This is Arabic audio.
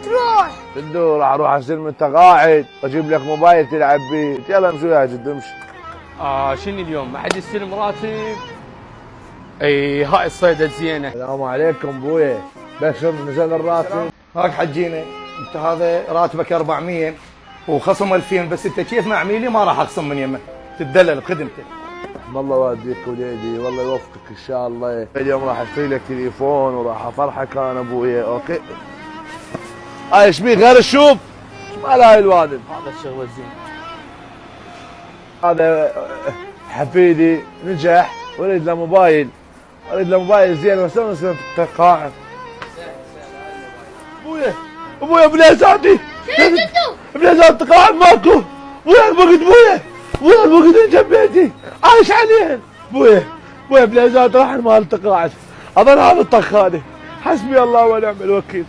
تروح؟ شدو راح اروح استلم انت قاعد واجيب لك موبايل تلعب بيه. يلا امشي يا جد امشي. شنو اليوم ما حد يستلم راتب؟ اي هاي الصيدة الزينة. السلام عليكم بويا. بشر نزل الراتب. هاك حجينا انت هذا راتبك 400 وخصم 2000 بس انت كيف مع عميلي ما راح اخصم من يمك تدلل بخدمتك. والله والديك وليدي والله يوفقك ان شاء الله. اليوم راح اشتري لك تليفون وراح افرحك انا ابويا. اوكي هاي ايش بيه غير الشوف؟ ايش مال هاي الوالد؟ هذا الشغل الزين. هذا حفيدي نجح ولد له موبايل. ولد له موبايل زين بس انا في التقاعد. ابويا ابويا بليزاتي. بليزات تقاعد ماكو. ابويا البقد ابويا. ابويا البقد جنب بيتي عايش عليهن. ابويا ابويا بليزات راح مال التقاعد. اظن هذا الطخ هذه. حسبي الله ونعم الوكيل.